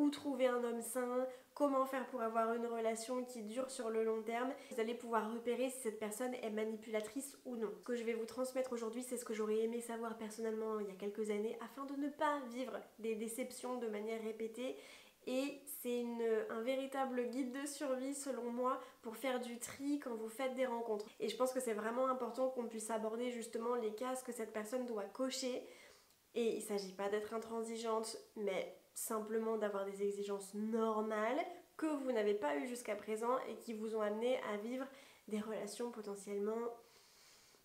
où trouver un homme sain, comment faire pour avoir une relation qui dure sur le long terme. Vous allez pouvoir repérer si cette personne est manipulatrice ou non. Ce que je vais vous transmettre aujourd'hui, c'est ce que j'aurais aimé savoir personnellement il y a quelques années afin de ne pas vivre des déceptions de manière répétée. Et c'est un véritable guide de survie selon moi pour faire du tri quand vous faites des rencontres. Et je pense que c'est vraiment important qu'on puisse aborder justement les cases que cette personne doit cocher. Et il ne s'agit pas d'être intransigeante, mais simplement d'avoir des exigences normales que vous n'avez pas eues jusqu'à présent et qui vous ont amené à vivre des relations potentiellement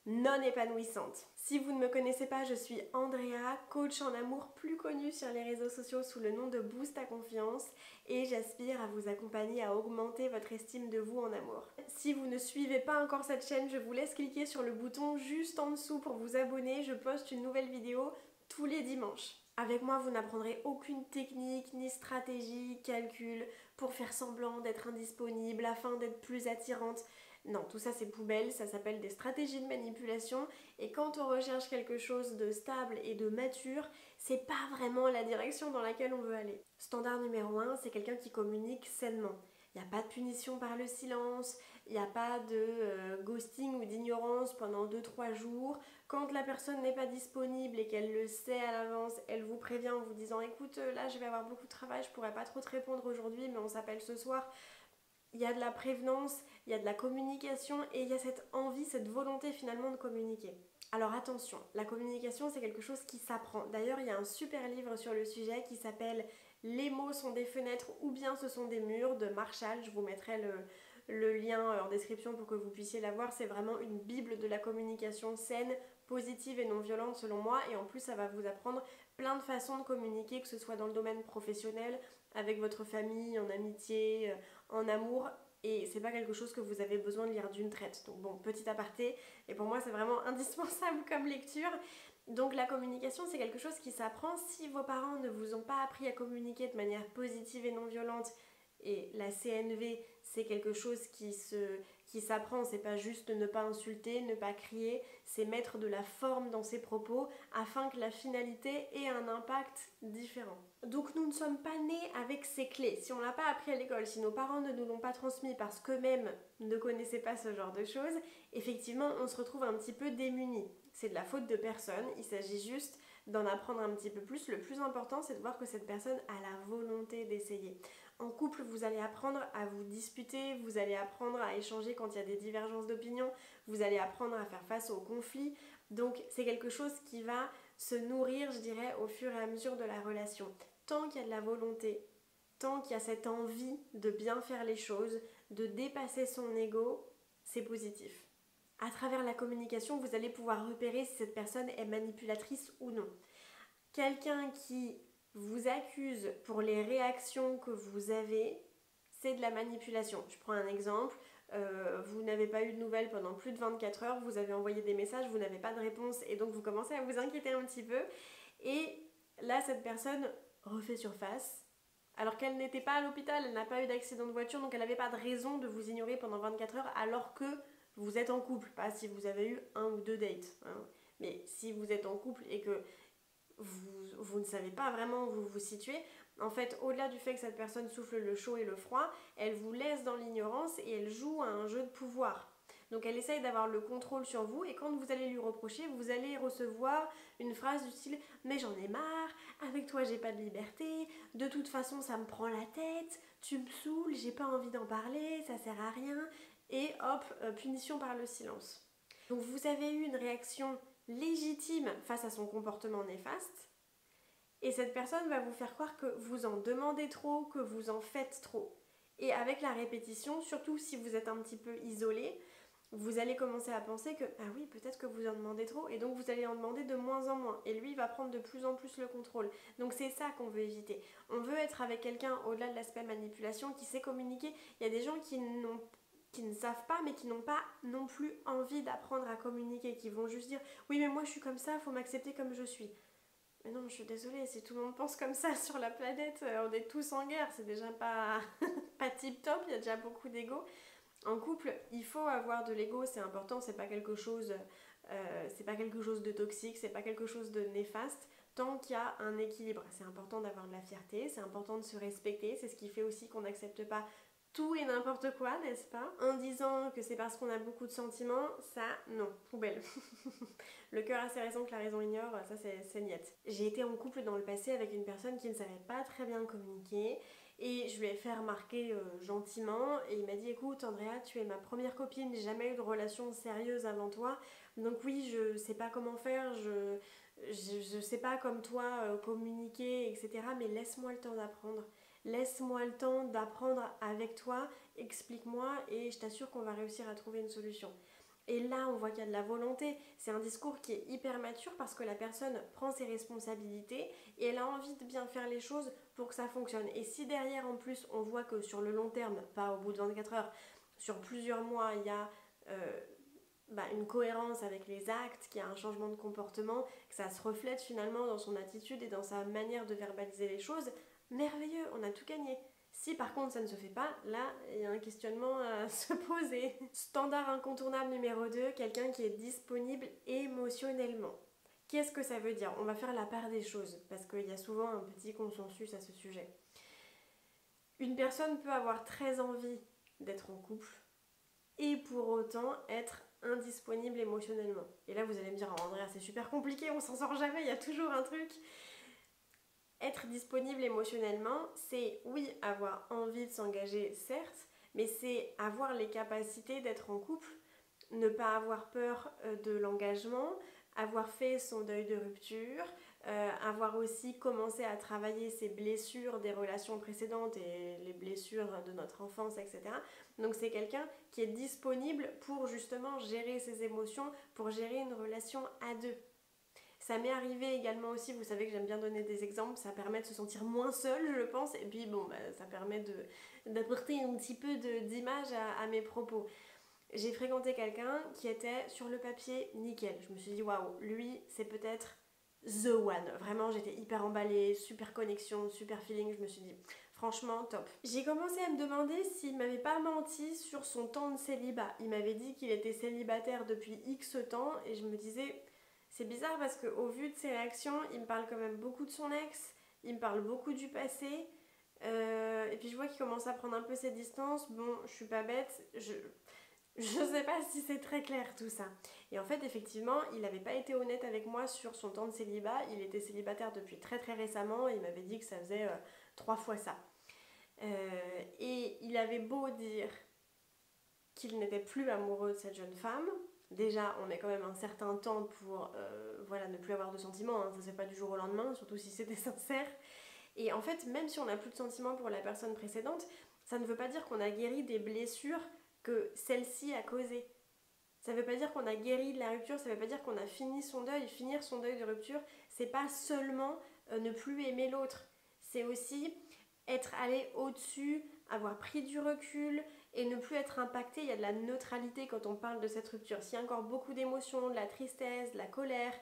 non épanouissantes. Si vous ne me connaissez pas, je suis Andrea, coach en amour plus connue sur les réseaux sociaux sous le nom de Boost ta confiance et j'aspire à vous accompagner à augmenter votre estime de vous en amour. Si vous ne suivez pas encore cette chaîne, je vous laisse cliquer sur le bouton juste en dessous pour vous abonner. Je poste une nouvelle vidéo tous les dimanches. Avec moi, vous n'apprendrez aucune technique, ni stratégie, calcul pour faire semblant d'être indisponible afin d'être plus attirante. Non, tout ça c'est poubelle, ça s'appelle des stratégies de manipulation et quand on recherche quelque chose de stable et de mature, c'est pas vraiment la direction dans laquelle on veut aller. Standard numéro 1, c'est quelqu'un qui communique sainement. Il n'y a pas de punition par le silence, il n'y a pas de ghosting ou d'ignorance pendant 2-3 jours. Quand la personne n'est pas disponible et qu'elle le sait à l'avance, elle vous prévient en vous disant écoute, là je vais avoir beaucoup de travail, je pourrais pas trop te répondre aujourd'hui mais on s'appelle ce soir. Il y a de la prévenance, il y a de la communication et il y a cette envie, cette volonté finalement de communiquer. Alors attention, la communication c'est quelque chose qui s'apprend. D'ailleurs il y a un super livre sur le sujet qui s'appelle Les mots sont des fenêtres ou bien ce sont des murs de Marshall. Je vous mettrai le lien en description pour que vous puissiez la voir. C'est vraiment une bible de la communication saine, positive et non violente selon moi. Et en plus ça va vous apprendre plein de façons de communiquer, que ce soit dans le domaine professionnel, avec votre famille, en amitié, en amour. Et c'est pas quelque chose que vous avez besoin de lire d'une traite. Donc bon, petit aparté, et pour moi c'est vraiment indispensable comme lecture. Donc la communication c'est quelque chose qui s'apprend. Si vos parents ne vous ont pas appris à communiquer de manière positive et non violente, et la CNV c'est quelque chose qui s'apprend, c'est pas juste ne pas insulter, ne pas crier, c'est mettre de la forme dans ses propos afin que la finalité ait un impact différent. Donc nous ne sommes pas nés avec ces clés. Si on ne l'a pas appris à l'école, si nos parents ne nous l'ont pas transmis parce qu'eux-mêmes ne connaissaient pas ce genre de choses, effectivement on se retrouve un petit peu démunis. C'est de la faute de personne, il s'agit juste d'en apprendre un petit peu plus. Le plus important c'est de voir que cette personne a la volonté d'essayer. En couple, vous allez apprendre à vous disputer, vous allez apprendre à échanger quand il y a des divergences d'opinion, vous allez apprendre à faire face aux conflits. Donc c'est quelque chose qui va se nourrir, je dirais, au fur et à mesure de la relation. Tant qu'il y a de la volonté, tant qu'il y a cette envie de bien faire les choses, de dépasser son ego, c'est positif. À travers la communication, vous allez pouvoir repérer si cette personne est manipulatrice ou non. Quelqu'un qui vous accuse pour les réactions que vous avez, c'est de la manipulation. Je prends un exemple, vous n'avez pas eu de nouvelles pendant plus de 24 heures, vous avez envoyé des messages, vous n'avez pas de réponse et donc vous commencez à vous inquiéter un petit peu. Et là, cette personne refait surface, alors qu'elle n'était pas à l'hôpital, elle n'a pas eu d'accident de voiture, donc elle n'avait pas de raison de vous ignorer pendant 24 heures alors que vous êtes en couple, pas si vous avez eu 1 ou 2 dates. Hein. Mais si vous êtes en couple et que vous ne savez pas vraiment où vous vous situez, en fait, au-delà du fait que cette personne souffle le chaud et le froid, elle vous laisse dans l'ignorance et elle joue à un jeu de pouvoir. Donc elle essaye d'avoir le contrôle sur vous et quand vous allez lui reprocher, vous allez recevoir une phrase du style « mais j'en ai marre, avec toi j'ai pas de liberté, de toute façon ça me prend la tête, tu me saoules, j'ai pas envie d'en parler, ça sert à rien » et hop, punition par le silence. Donc vous avez eu une réaction légitime face à son comportement néfaste et cette personne va vous faire croire que vous en demandez trop, que vous en faites trop. Et avec la répétition, surtout si vous êtes un petit peu isolé, vous allez commencer à penser que ah oui, peut-être que vous en demandez trop et donc vous allez en demander de moins en moins et lui va prendre de plus en plus le contrôle. Donc c'est ça qu'on veut éviter. On veut être avec quelqu'un au-delà de l'aspect manipulation qui sait communiquer. Il y a des gens qui ne savent pas mais qui n'ont pas non plus envie d'apprendre à communiquer, qui vont juste dire oui mais moi je suis comme ça, faut m'accepter comme je suis. Mais non, je suis désolée, si tout le monde pense comme ça sur la planète, on est tous en guerre, c'est déjà pas, pas tip top, il y a déjà beaucoup d'ego. En couple, il faut avoir de l'ego, c'est important, c'est pas quelque chose de toxique, c'est pas quelque chose de néfaste. tant qu'il y a un équilibre. C'est important d'avoir de la fierté, c'est important de se respecter, c'est ce qui fait aussi qu'on n'accepte pas tout et n'importe quoi, n'est-ce pas? En disant que c'est parce qu'on a beaucoup de sentiments, ça, non, poubelle. Le cœur a ses raisons que la raison ignore, ça c'est niette. J'ai été en couple dans le passé avec une personne qui ne savait pas très bien communiquer et je lui ai fait remarquer gentiment et il m'a dit écoute Andrea, tu es ma première copine, j'ai jamais eu de relation sérieuse avant toi, donc oui je sais pas comment faire, je sais pas comme toi communiquer etc, mais laisse-moi le temps d'apprendre. Laisse-moi le temps d'apprendre avec toi, explique-moi et je t'assure qu'on va réussir à trouver une solution. Et là, on voit qu'il y a de la volonté. C'est un discours qui est hyper mature parce que la personne prend ses responsabilités et elle a envie de bien faire les choses pour que ça fonctionne. Et si derrière, en plus, on voit que sur le long terme, pas au bout de 24 heures, sur plusieurs mois, il y a une cohérence avec les actes, qu'il y a un changement de comportement, que ça se reflète finalement dans son attitude et dans sa manière de verbaliser les choses, merveilleux, on a tout gagné. Si par contre ça ne se fait pas, là il y a un questionnement à se poser. Standard incontournable numéro 2, quelqu'un qui est disponible émotionnellement. Qu'est-ce que ça veut dire? On va faire la part des choses, parce qu'il y a souvent un petit consensus à ce sujet. Une personne peut avoir très envie d'être en couple, et pour autant être indisponible émotionnellement. Et là vous allez me dire, oh, Andrea c'est super compliqué, on s'en sort jamais, il y a toujours un truc. Être disponible émotionnellement, c'est oui avoir envie de s'engager certes, mais c'est avoir les capacités d'être en couple, ne pas avoir peur de l'engagement, avoir fait son deuil de rupture, avoir aussi commencé à travailler ses blessures des relations précédentes et les blessures de notre enfance, etc. Donc c'est quelqu'un qui est disponible pour justement gérer ses émotions, pour gérer une relation à deux. Ça m'est arrivé également aussi, vous savez que j'aime bien donner des exemples, ça permet de se sentir moins seul, je pense, et puis bon, ça permet d'apporter un petit peu d'image à mes propos. J'ai fréquenté quelqu'un qui était sur le papier nickel. Je me suis dit, waouh, lui, c'est peut-être the one. Vraiment, j'étais hyper emballée, super connexion, super feeling. Je me suis dit, franchement, top. J'ai commencé à me demander s'il m'avait pas menti sur son temps de célibat. Il m'avait dit qu'il était célibataire depuis X temps et je me disais, c'est bizarre parce qu'au vu de ses réactions, il me parle quand même beaucoup de son ex, il me parle beaucoup du passé. Et puis je vois qu'il commence à prendre un peu ses distances. Bon, je suis pas bête, je sais pas si c'est très clair tout ça. Et en fait, effectivement, il n'avait pas été honnête avec moi sur son temps de célibat. Il était célibataire depuis très très récemment et il m'avait dit que ça faisait 3 fois ça. Et il avait beau dire qu'il n'était plus amoureux de cette jeune femme. Déjà, on met quand même un certain temps pour ne plus avoir de sentiments. Hein. Ça ne se fait pas du jour au lendemain, surtout si c'était sincère. Et en fait, même si on n'a plus de sentiments pour la personne précédente, ça ne veut pas dire qu'on a guéri des blessures que celle-ci a causées. Ça ne veut pas dire qu'on a guéri de la rupture, ça ne veut pas dire qu'on a fini son deuil. Finir son deuil de rupture, c'est pas seulement ne plus aimer l'autre. C'est aussi être allé au-dessus, avoir pris du recul et ne plus être impacté. Il y a de la neutralité quand on parle de cette rupture. S'il y a encore beaucoup d'émotions, de la tristesse, de la colère,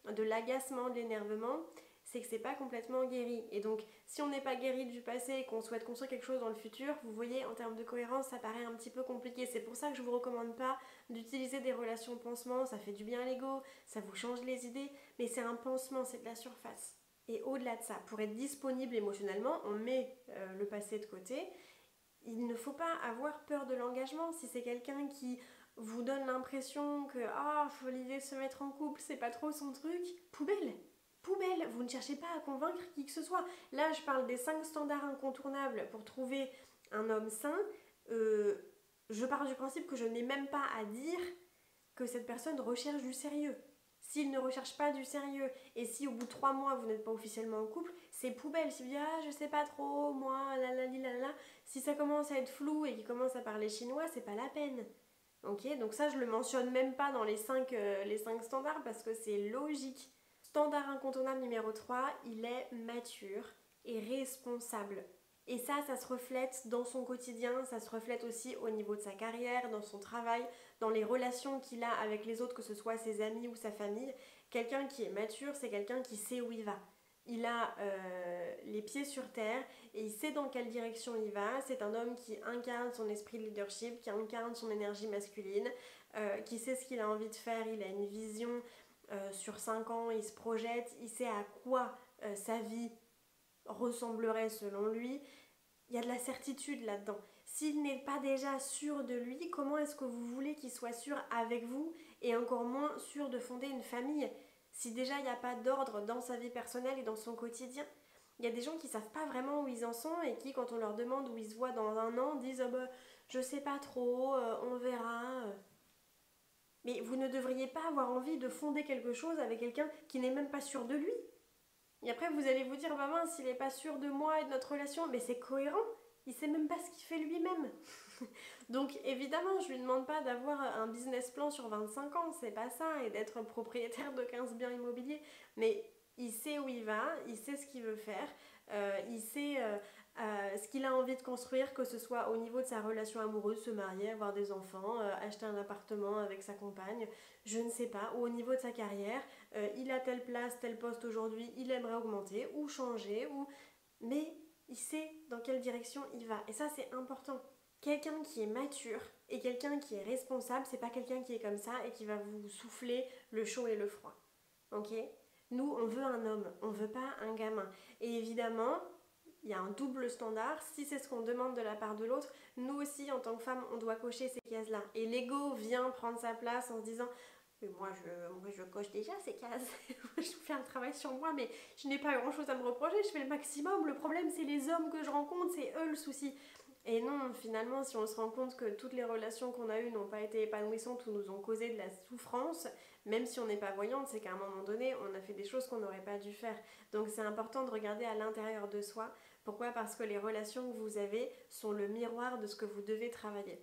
de l'agacement, de l'énervement, c'est que c'est pas complètement guéri. Et donc, si on n'est pas guéri du passé et qu'on souhaite construire quelque chose dans le futur, vous voyez, en termes de cohérence, ça paraît un petit peu compliqué. C'est pour ça que je vous recommande pas d'utiliser des relations pansement. Ça fait du bien à l'ego, ça vous change les idées, mais c'est un pansement, c'est de la surface. Et au-delà de ça, pour être disponible émotionnellement, on met le passé de côté. Il ne faut pas avoir peur de l'engagement. Si c'est quelqu'un qui vous donne l'impression que l'idée de se mettre en couple, c'est pas trop son truc, poubelle. Poubelle, vous ne cherchez pas à convaincre qui que ce soit. Là, je parle des 5 standards incontournables pour trouver un homme sain. Je pars du principe que je n'ai même pas à dire que cette personne recherche du sérieux. S'il ne recherche pas du sérieux et si au bout de 3 mois vous n'êtes pas officiellement en couple, c'est poubelle. Si vous dites je sais pas trop, moi, si ça commence à être flou et qu'il commence à parler chinois, c'est pas la peine. Ok, donc ça je le mentionne même pas dans les 5 standards parce que c'est logique. Standard incontournable numéro 3, il est mature et responsable. Et ça se reflète dans son quotidien, ça se reflète aussi au niveau de sa carrière, dans son travail, dans les relations qu'il a avec les autres, que ce soit ses amis ou sa famille. Quelqu'un qui est mature, c'est quelqu'un qui sait où il va. Il a les pieds sur terre et il sait dans quelle direction il va. C'est un homme qui incarne son esprit de leadership, qui incarne son énergie masculine, qui sait ce qu'il a envie de faire, il a une vision sur 5 ans, il se projette, il sait à quoi sa vie ressemblerait selon lui. Il y a de la certitude là-dedans. S'il n'est pas déjà sûr de lui, comment est-ce que vous voulez qu'il soit sûr avec vous et encore moins sûr de fonder une famille si déjà il n'y a pas d'ordre dans sa vie personnelle et dans son quotidien? Il y a des gens qui ne savent pas vraiment où ils en sont et qui, quand on leur demande où ils se voient dans un an, disent oh bah, je sais pas trop, on verra. Mais vous ne devriez pas avoir envie de fonder quelque chose avec quelqu'un qui n'est même pas sûr de lui. Et après, vous allez vous dire, bah mince, il n'est pas sûr de moi et de notre relation. Mais c'est cohérent. Il sait même pas ce qu'il fait lui-même. Donc évidemment, je lui demande pas d'avoir un business plan sur 25 ans, c'est pas ça, et d'être propriétaire de 15 biens immobiliers. Mais il sait où il va, il sait ce qu'il veut faire, il sait ce qu'il a envie de construire, que ce soit au niveau de sa relation amoureuse, se marier, avoir des enfants, acheter un appartement avec sa compagne, je ne sais pas, ou au niveau de sa carrière, il a telle place, tel poste aujourd'hui, il aimerait augmenter ou changer, mais il sait dans quelle direction il va. Et ça, c'est important. Quelqu'un qui est mature et quelqu'un qui est responsable, c'est pas quelqu'un qui est comme ça et qui va vous souffler le chaud et le froid. Ok? Nous, on veut un homme, on veut pas un gamin. Et évidemment, il y a un double standard. Si c'est ce qu'on demande de la part de l'autre, nous aussi, en tant que femme, on doit cocher ces cases-là. Et l'ego vient prendre sa place en se disant mais moi je coche déjà ces cases. Je fais un travail sur moi, mais je n'ai pas grand chose à me reprocher. Je fais le maximum. Le problème, c'est les hommes que je rencontre, c'est eux le souci. Et non, finalement, si on se rend compte que toutes les relations qu'on a eues n'ont pas été épanouissantes ou nous ont causé de la souffrance, même si on n'est pas voyante, c'est qu'à un moment donné, on a fait des choses qu'on n'aurait pas dû faire. Donc c'est important de regarder à l'intérieur de soi. Pourquoi? Parce que les relations que vous avez sont le miroir de ce que vous devez travailler.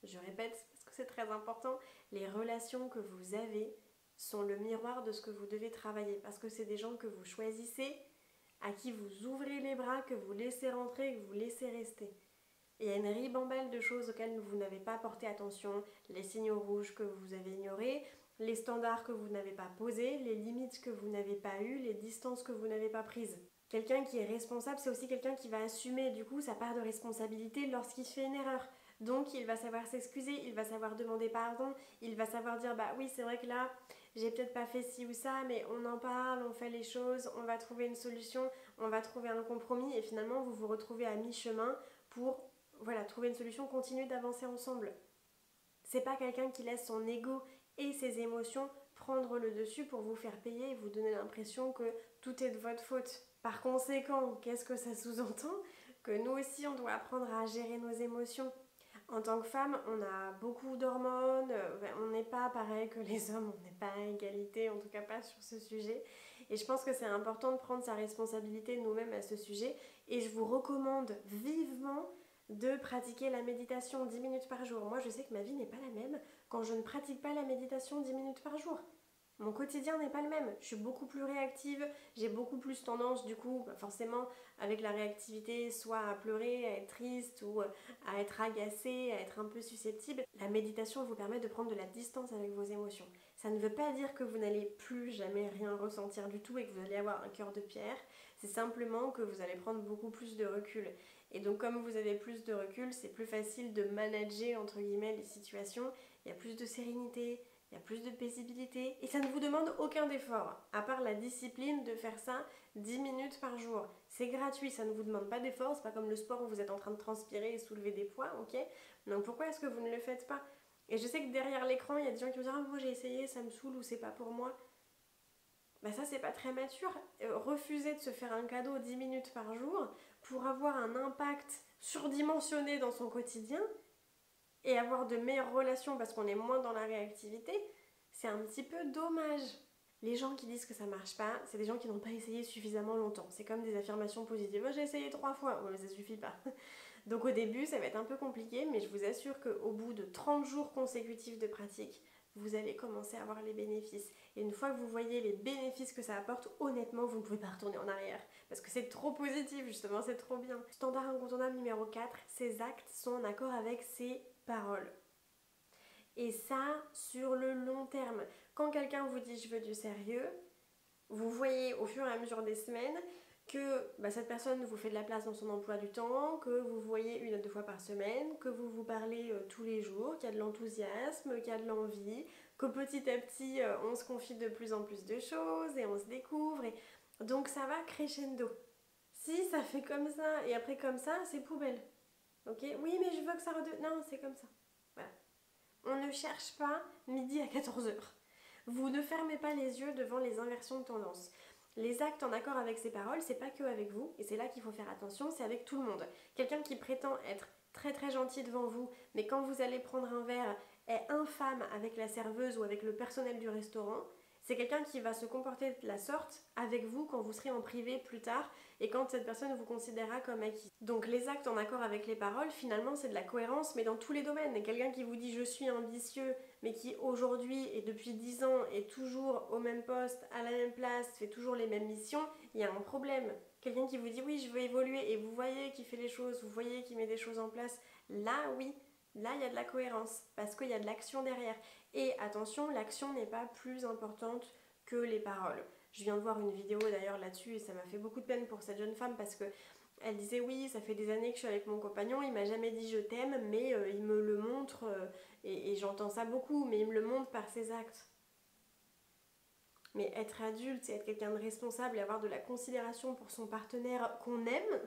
Je répète, parce que c'est très important, les relations que vous avez sont le miroir de ce que vous devez travailler. Parce que c'est des gens que vous choisissez, à qui vous ouvrez les bras, que vous laissez rentrer, que vous laissez rester. Et il y a une ribambelle de choses auxquelles vous n'avez pas porté attention, les signaux rouges que vous avez ignorés, les standards que vous n'avez pas posés, les limites que vous n'avez pas eues, les distances que vous n'avez pas prises. Quelqu'un qui est responsable, c'est aussi quelqu'un qui va assumer du coup sa part de responsabilité lorsqu'il fait une erreur. Donc il va savoir s'excuser, il va savoir demander pardon, il va savoir dire bah oui c'est vrai que là j'ai peut-être pas fait ci ou ça mais on en parle, on fait les choses, on va trouver une solution, on va trouver un compromis et finalement vous vous retrouvez à mi-chemin pour trouver une solution, continuer d'avancer ensemble. C'est pas quelqu'un qui laisse son ego et ses émotions prendre le dessus pour vous faire payer et vous donner l'impression que tout est de votre faute. Par conséquent, qu'est-ce que ça sous-entend? Que nous aussi, on doit apprendre à gérer nos émotions. En tant que femme, on a beaucoup d'hormones, on n'est pas pareil que les hommes, on n'est pas à égalité, en tout cas pas sur ce sujet. Et je pense que c'est important de prendre sa responsabilité nous-mêmes à ce sujet. Et je vous recommande vivement de pratiquer la méditation 10 minutes par jour. Moi, je sais que ma vie n'est pas la même quand je ne pratique pas la méditation 10 minutes par jour. Mon quotidien n'est pas le même. Je suis beaucoup plus réactive, j'ai beaucoup plus tendance, du coup, forcément, avec la réactivité, soit à pleurer, à être triste ou à être agacée, à être un peu susceptible. La méditation vous permet de prendre de la distance avec vos émotions. Ça ne veut pas dire que vous n'allez plus jamais rien ressentir du tout et que vous allez avoir un cœur de pierre. C'est simplement que vous allez prendre beaucoup plus de recul. Et donc comme vous avez plus de recul, c'est plus facile de manager entre guillemets les situations. Il y a plus de sérénité, il y a plus de paisibilité et ça ne vous demande aucun effort, à part la discipline de faire ça 10 minutes par jour. C'est gratuit, ça ne vous demande pas d'effort, c'est pas comme le sport où vous êtes en train de transpirer et soulever des poids, ok? Donc pourquoi est-ce que vous ne le faites pas? Et je sais que derrière l'écran, il y a des gens qui vont dire « Ah, moi j'ai essayé, ça me saoule ou c'est pas pour moi ». Bah ça c'est pas très mature. Refuser de se faire un cadeau 10 minutes par jour pour avoir un impact surdimensionné dans son quotidien et avoir de meilleures relations parce qu'on est moins dans la réactivité, c'est un petit peu dommage. Les gens qui disent que ça marche pas, c'est des gens qui n'ont pas essayé suffisamment longtemps. C'est comme des affirmations positives. Moi, j'ai essayé 3 fois, ouais, mais ça suffit pas. Donc au début, ça va être un peu compliqué, mais je vous assure qu'au bout de 30 jours consécutifs de pratique, vous allez commencer à voir les bénéfices. Et une fois que vous voyez les bénéfices que ça apporte, honnêtement, vous ne pouvez pas retourner en arrière. Parce que c'est trop positif, justement, c'est trop bien. Standard incontournable numéro 4, ces actes sont en accord avec ces paroles. Et ça, sur le long terme. Quand quelqu'un vous dit « je veux du sérieux », vous voyez au fur et à mesure des semaines que cette personne vous fait de la place dans son emploi du temps, que vous voyez 1 à 2 fois par semaine, que vous vous parlez tous les jours, qu'il y a de l'enthousiasme, qu'il y a de l'envie, que petit à petit on se confie de plus en plus de choses et on se découvre. Et... Donc ça va crescendo. Si ça fait comme ça et après comme ça, c'est poubelle. Ok? Oui, mais je veux que ça redevient. Non, c'est comme ça. Voilà. On ne cherche pas midi à 14 h. Vous ne fermez pas les yeux devant les inversions de tendance. Les actes en accord avec ses paroles, c'est pas que avec vous, et c'est là qu'il faut faire attention, c'est avec tout le monde. Quelqu'un qui prétend être très très gentil devant vous, mais quand vous allez prendre un verre, est infâme avec la serveuse ou avec le personnel du restaurant, c'est quelqu'un qui va se comporter de la sorte avec vous quand vous serez en privé plus tard et quand cette personne vous considérera comme acquis. Donc les actes en accord avec les paroles, finalement c'est de la cohérence mais dans tous les domaines. Et quelqu'un qui vous dit je suis ambitieux mais qui aujourd'hui et depuis 10 ans est toujours au même poste, à la même place, fait toujours les mêmes missions, il y a un problème. Quelqu'un qui vous dit oui je veux évoluer et vous voyez qu'il fait les choses, vous voyez qu'il met des choses en place, là oui, là il y a de la cohérence parce qu'il y a de l'action derrière. Et attention, l'action n'est pas plus importante que les paroles. Je viens de voir une vidéo d'ailleurs là-dessus et ça m'a fait beaucoup de peine pour cette jeune femme parce que elle disait oui, ça fait des années que je suis avec mon compagnon, il m'a jamais dit je t'aime, mais il me le montre et j'entends ça beaucoup, mais il me le montre par ses actes. Mais être adulte, c'est être quelqu'un de responsable et avoir de la considération pour son partenaire qu'on aime,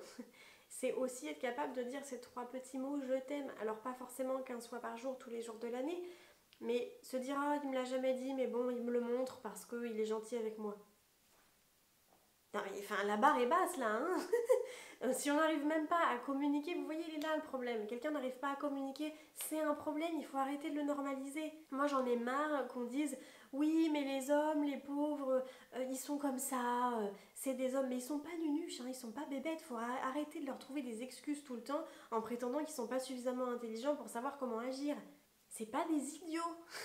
c'est aussi être capable de dire ces 3 petits mots je t'aime. Alors pas forcément 15 fois par jour, tous les jours de l'année, mais se dire ah il me l'a jamais dit mais bon il me le montre parce qu'il est gentil avec moi. Non mais enfin la barre est basse là hein. Si on n'arrive même pas à communiquer, vous voyez il est là le problème. Quelqu'un n'arrive pas à communiquer, c'est un problème, il faut arrêter de le normaliser. Moi j'en ai marre qu'on dise oui mais les hommes, les pauvres, ils sont comme ça, c'est des hommes, mais ils sont pas nunuches, hein, ils sont pas bébêtes, il faut arrêter de leur trouver des excuses tout le temps en prétendant qu'ils sont pas suffisamment intelligents pour savoir comment agir. C'est pas des idiots.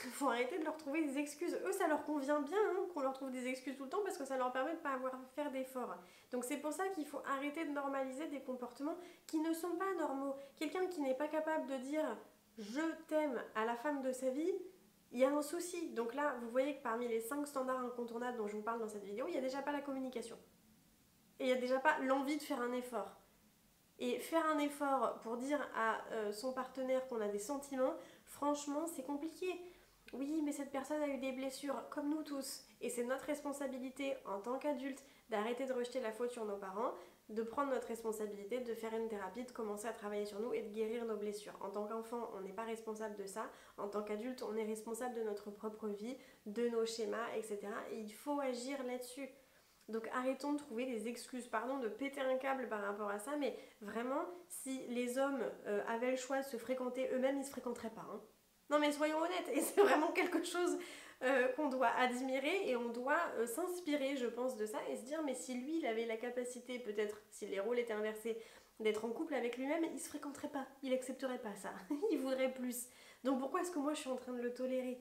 Il faut arrêter de leur trouver des excuses. Eux, ça leur convient bien hein, qu'on leur trouve des excuses tout le temps parce que ça leur permet de ne pas avoir à faire d'efforts. Donc c'est pour ça qu'il faut arrêter de normaliser des comportements qui ne sont pas normaux. Quelqu'un qui n'est pas capable de dire je t'aime à la femme de sa vie, il y a un souci. Donc là, vous voyez que parmi les 5 standards incontournables dont je vous parle dans cette vidéo, il n'y a déjà pas la communication. Et il n'y a déjà pas l'envie de faire un effort. Et faire un effort pour dire à son partenaire qu'on a des sentiments, franchement, c'est compliqué. Oui, mais cette personne a eu des blessures, comme nous tous. Et c'est notre responsabilité en tant qu'adulte d'arrêter de rejeter la faute sur nos parents, de prendre notre responsabilité, de faire une thérapie, de commencer à travailler sur nous et de guérir nos blessures. En tant qu'enfant, on n'est pas responsable de ça. En tant qu'adulte, on est responsable de notre propre vie, de nos schémas, etc. Et il faut agir là-dessus. Donc arrêtons de trouver des excuses, pardon de péter un câble par rapport à ça, mais vraiment, si les hommes avaient le choix de se fréquenter eux-mêmes, ils ne se fréquenteraient pas. Hein. Non mais soyons honnêtes, et c'est vraiment quelque chose qu'on doit admirer et on doit s'inspirer, je pense, de ça et se dire, mais si lui, il avait la capacité, peut-être, si les rôles étaient inversés, d'être en couple avec lui-même, il ne se fréquenterait pas, il n'accepterait pas ça, il voudrait plus. Donc pourquoi est-ce que moi je suis en train de le tolérer ?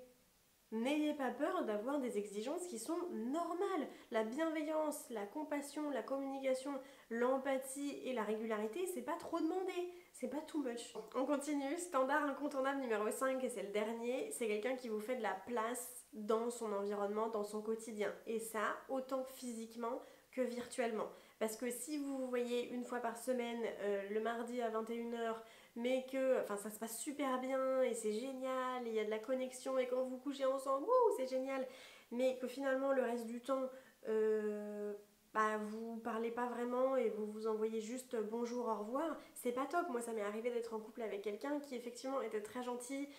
N'ayez pas peur d'avoir des exigences qui sont normales. La bienveillance, la compassion, la communication, l'empathie et la régularité, c'est pas trop demandé, c'est pas too much. On continue, standard incontournable numéro 5 et c'est le dernier, c'est quelqu'un qui vous fait de la place dans son environnement, dans son quotidien. Et ça, autant physiquement que virtuellement. Parce que si vous vous voyez 1 fois par semaine, le mardi à 21 h, mais que ça se passe super bien et c'est génial, et il y a de la connexion et quand vous couchez ensemble, c'est génial, mais que finalement le reste du temps, vous parlez pas vraiment et vous vous envoyez juste bonjour, au revoir, c'est pas top. Moi ça m'est arrivé d'être en couple avec quelqu'un qui effectivement était très gentil,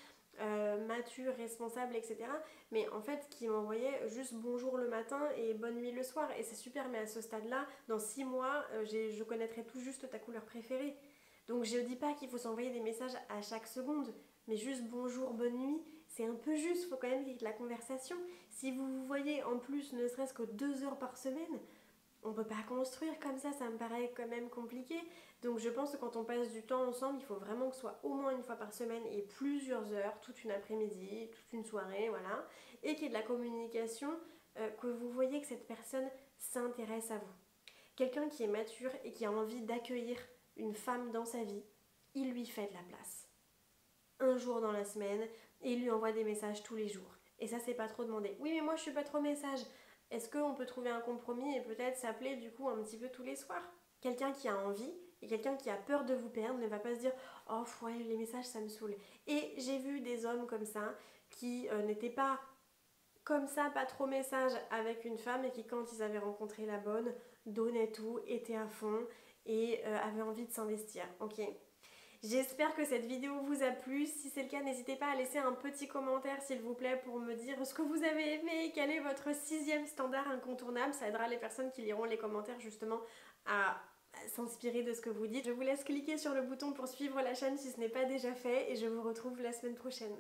mature, responsable, etc. Mais en fait qui m'envoyait juste bonjour le matin et bonne nuit le soir, et c'est super, mais à ce stade-là, dans 6 mois, je connaîtrais tout juste ta couleur préférée. Donc je dis pas qu'il faut s'envoyer des messages à chaque seconde, mais juste bonjour, bonne nuit, c'est un peu juste, il faut quand même qu'il y ait de la conversation. Si vous vous voyez en plus ne serait-ce que 2 heures par semaine, on peut pas construire comme ça me paraît quand même compliqué. Donc je pense que quand on passe du temps ensemble, il faut vraiment que ce soit au moins 1 fois par semaine et plusieurs heures, toute une après-midi, toute une soirée, voilà. Et qu'il y ait de la communication, que vous voyez que cette personne s'intéresse à vous. Quelqu'un qui est mature et qui a envie d'accueillir une femme dans sa vie, il lui fait de la place. Un jour dans la semaine, et il lui envoie des messages tous les jours. Et ça, c'est pas trop demandé. Oui, mais moi, je suis pas trop message. Est-ce qu'on peut trouver un compromis et peut-être s'appeler du coup un petit peu tous les soirs? Quelqu'un qui a envie et quelqu'un qui a peur de vous perdre ne va pas se dire oh ouais, les messages ça me saoule. Et j'ai vu des hommes comme ça qui n'étaient pas comme ça, pas trop message avec une femme et qui quand ils avaient rencontré la bonne, donnaient tout, étaient à fond et avaient envie de s'investir. Ok. J'espère que cette vidéo vous a plu. Si c'est le cas, n'hésitez pas à laisser un petit commentaire s'il vous plaît pour me dire ce que vous avez aimé, quel est votre 6e standard incontournable. Ça aidera les personnes qui liront les commentaires justement à s'inspirer de ce que vous dites. Je vous laisse cliquer sur le bouton pour suivre la chaîne si ce n'est pas déjà fait et je vous retrouve la semaine prochaine.